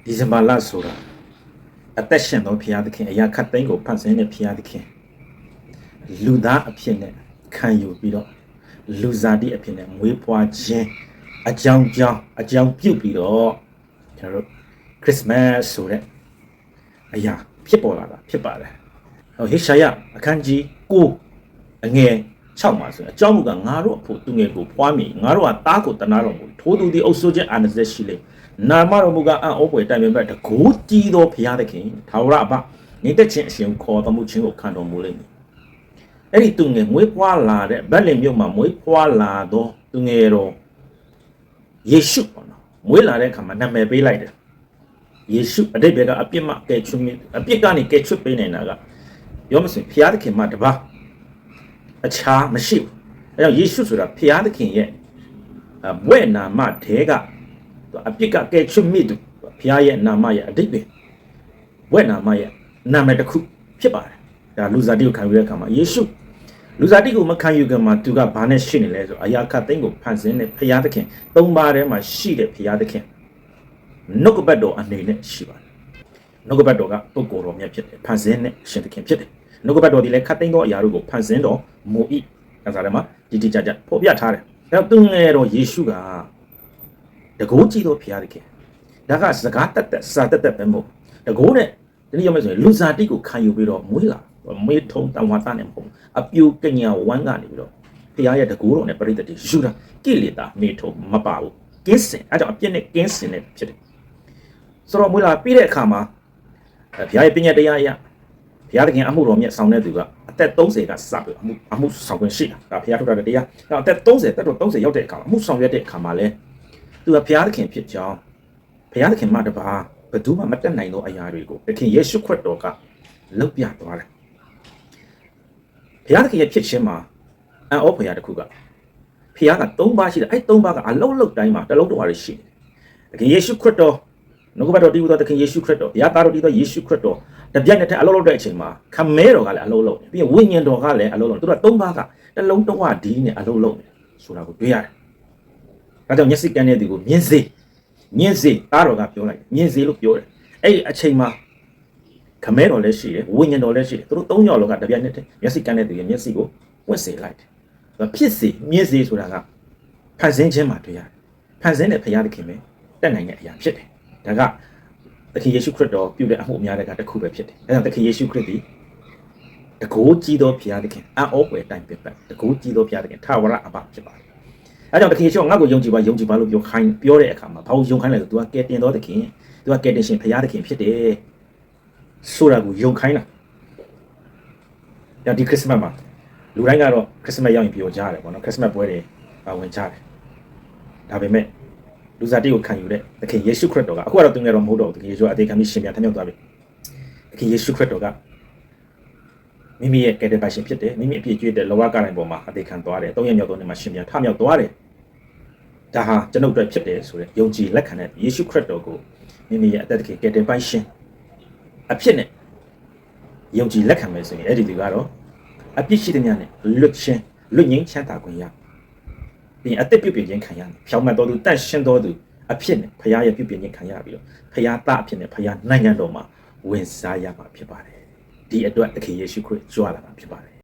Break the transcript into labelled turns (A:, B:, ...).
A: ဒီဇင်ဘာလဆိုတာအသက်ရှင်သောဖျားသခင်အရာခတ်သိမ်းကိုဖန်ဆင်းတဲ့ဖျားသခင်လူသားအဖြစ်နဲ့ခံယူပြီးတော့လူစားတိအဖြစ်နဲ့မွေးဖွားခြင်းအကြောင်းပြုတ်ပြီးတော့ကျွန်တော်တို့ခရစ်စမတ်ဆိုတဲ့အရာဖြစ်ပေါ်လာတာဖြစ်ပါတယ်ဟောဟေရှာယအခန်းကြီး9အငယ်6မှာဆိုအကြောင်းမူကငါတို့အဖို့သူငယ်ကိုဖွားမိငါတို့ကသားကိုတနာတော်မူထိုးသူသည်အုပ်စိုးခြင်းအာဏာစက်ရှိလေနာမတော်မူကအံ့ဩဖွယ်တိုင်ပင်ဘက်တကိုးကြီးသောဘုရားသခင်ထာဝရအဘနေတဲ့ချင်းအရှင်ခေါ်တော်မူခြင်းကိုခံတော်မူလိမ့်မယ်အဲ့ဒီသူငယ်မွေးဖွားလာတဲ့ဗက်လင်မြို့မှာမွေးဖွားလာသောသူငယ်တော်ယေရှုပေါ့နော်မွေးလာတဲ့အခါမှာနာမည်ပေးလိုက်တယ်ယေရှုအတိတ်ဘက်ကအပြစ်မှကယ်ချွတ်အပြစ်ကနေကယ်ချွတ်ပေးနေတာကပြောမစင်ဘုရားသခင်မှတပါးအခြားမရှိဘူးအဲကြောင့်ယေရှုဆိုတာဘုရားသခင်ရဲ့ဘွဲ့နာမတဲကအပြစ်ကကယ်ချွတ်မိသူဘုရားရဲ့နာမရဲ့အတိတ်ပဲဘွဲ့နာမရဲ့နာမည်တစ်ခုဖြစ်ပါတယ်ဒါလူစားတိကိုခံယူတဲ့အခါမှာယေရှုလူစားတိကိုမခံယူခင်မှာသူကဘာနဲ့ရှိနေလဲဆိုအရာခတ်သိမ်းကိုဖန်ဆင်းတဲ့ဘုရားသခင်သုံးပါးထဲမှာရှိတဲ့ဘုရားသခင်နှုတ်ကပတ်တော်အနေနဲ့ရှိပါတယ်နှုတ်ကပတ်တော်ကပုဂ္ဂိုလ်တော်မြတ်ဖြစ်တယ်ဖန်ဆင်းတဲ့အရှင်သခင်ဖြစ်တယ်နှုတ်ကပတ်တော်ဒီလည်းခတ်သိမ်းသောအရာတို့ကိုဖန်ဆင်းတော်မူ၏အဲဒါလည်းမှာဒီကြဖော်ပြထားတယ်အဲတော့သူငယ်တော်ယေရှုကတကိုးကြည့်သောဘုရားသခင်ဒါကစကားတက်စာတက်ပဲမဟုတ်တကိုးနဲ့ဒီနေ့ရမယ်ဆိုရင်လူစားတိကိုခံယူပြီးတော့မွေးလာမွေးထုံတန်ဝါသားနဲ့မဟုတ်အပြူကညာဝမ်းကနေပြီးတော့ဘုရားရဲ့တကိုးတော်နဲ့ပရိသတ်တွေယူတာကိလေသာနေထုံမပါဘူးကင်းစင်အဲကြောင့်အပြစ်နဲ့ကင်းစင်နေဖြစ်တယ်ဆိုတော့မွေးလာပြီးတဲ့အခါမှာဘုရားရဲ့ပညာတရားအရဘုရားသခင်အမှုတော်မြတ်ဆောင်တဲ့သူကအသက်30ကစပြီးအမှုဆောင်ခွင့်ရှိတာဒါဘုရားထုတ်တဲ့တရားအဲအသက်30တက်တော့30ရောက်တဲ့အခါမှာအမှုဆောင်ရွက်တဲ့အခါမှာလဲသူကဘုရားသခင်ဖြစ်ကြောင်းဘုရားသခင်မှတပါးဘယ်သူမှမတတ်နိုင်သောအရာတွေကိုသခင်ယေရှုခရစ်တော်ကလုပ်ပြသွားတယ်ဘုရားသခင်ရဲ့ဖြစ်ခြင်းမှာအံ့ဩဖွယ်ရာတစ်ခုကဘုရားက3ပါးရှိတယ်အဲ့3ပါးကအလုံးလုံးတိုင်းမှာတလုံးတော်ရရှိတယ်သခင်ယေရှုခရစ်တော်နှုတ်ကပတ်တော်တည်ဟူသောသခင်ယေရှုခရစ်တော်ဘုရားသားတော်တည်သောယေရှုခရစ်တော်တပြိုင်နက်တည်းအလုံးလုံးတဲ့အချိန်မှာခမဲတော်ကလည်းအလုံးလုံးပြီးရင်ဝိညာဉ်တော်ကလည်းအလုံးလုံးသူတို့က3ပါးကတလုံးတဝဒီနဲ့အလုံးလုံးဆိုတာကိုတွေ့ရတယ်ဒါကြောင့်မျက်စိကန်းတဲ့သူကိုမြင်စေသားတော်ကပြောလိုက်မြင်စေလို့ပြောတယ်အဲ့ဒီအချိန်မှာခမဲတော်လည်းရှိတယ်ဝိညာဉ်တော်လည်းရှိတယ်သူတို့3ယောက်လောကတပြိုင်နက်တည်းမျက်စိကန်းတဲ့သူရဲ့မျက်စိကိုဝင့်စေလိုက်တယ်ဖြစ်စေမြင်စေဆိုတာကဖန်ဆင်းခြင်းမှာတွေ့ရတယ်ဖန်ဆင်းတဲ့ဘုရားသခင်ပဲတက်နိုင်တဲ့အရာဖြစ်တယ်ဒါကသခင်ယေရှုခရစ်တော်ပြုတဲ့အမှုအများတွေကတစ်ခုပဲဖြစ်တယ်ဒါကြောင့်သခင်ယေရှုခရစ်သည်တကိုးကြီးသောဘုရားသခင်အံ့ဩဖွယ်တိုင်ပင်တကိုးကြီးသောဘုရားသခင်ထာဝရအဘဖြစ်ပါတယ်အဲကြောင့်သခင်ယေရှုကငါ့ကိုယုံကြည်ပါလို့ပြောတဲ့အခါမှာဘာလို့ယုံခိုင်းလဲဆိုသူကကယ်တင်တော်သခင်သူကကယ်တင်ရှင်ဘုရားသခင်ဖြစ်တယ်ဆိုတာကိုယုံခိုင်းတာဒါဒီခရစ်စမတ်မှာလူတိုင်းကတော့ခရစ်စမတ်ရောက်ရင်ပြောကြတယ်ပေါ့နော်ခရစ်စမတ်ပွဲတွေဝင်ကြတယ်ဒါပေမဲ့လူစားတိကိုခံယူတဲ့သခင်ယေရှုခရစ်တော်ကအခုကတော့သူငယ်တော်မဟုတ်တော့ဘူးသခင်ယေရှုအသေးခံပြီးရှင်ပြန်ထမြောက်သွားပြီသခင်ယေရှုခရစ်တော်ကမိမိရဲ့ကယ်တင်ပါရှင်ဖြစ်တယ်မိမိအပြည့်ကျွေးတဲ့လောကကတိုင်းပေါ်မှာအသေးခံသွားတယ်၃ရက်မြောက်သောနေ့မှာရှင်ပြန်ထမြောက်သွားတယ်ဒါဟာကျွန်ုပ်တို့ဖြစ်တယ်ဆိုတဲ့ယုံကြည်လက်ခံတဲ့ယေရှုခရစ်တော်ကိုမိမိရဲ့အသက်သခင်ကယ်တင်ပါရှင်အဖြစ်နဲ့ယုံကြည်လက်ခံမယ်ဆိုရင်အဲ့ဒီသူကတော့အပြစ်ရှိတဲ့များနဲ့လွတ်ငြိမ်းချမ်းသာခွင့်ရပြီးရင်အသက်ပြုပြင်ခြင်းခံရတယ်ဖြောင်းမှတ်တော်သူတန့်ရှင်းတော်သူအဖြစ်နဲ့ဖခင်ရဲ့ပြုပြင်ခြင်းခံရပြီးတော့ဖခင်သားအဖြစ်နဲ့ဖခင်နိုင်ငံတော်မှာဝင်စားရမှာဖြစ်ပါတယ်ဒီအတွက်သခင်ယေရှုခရစ်ကြွလာတာဖြစ်ပါတယ်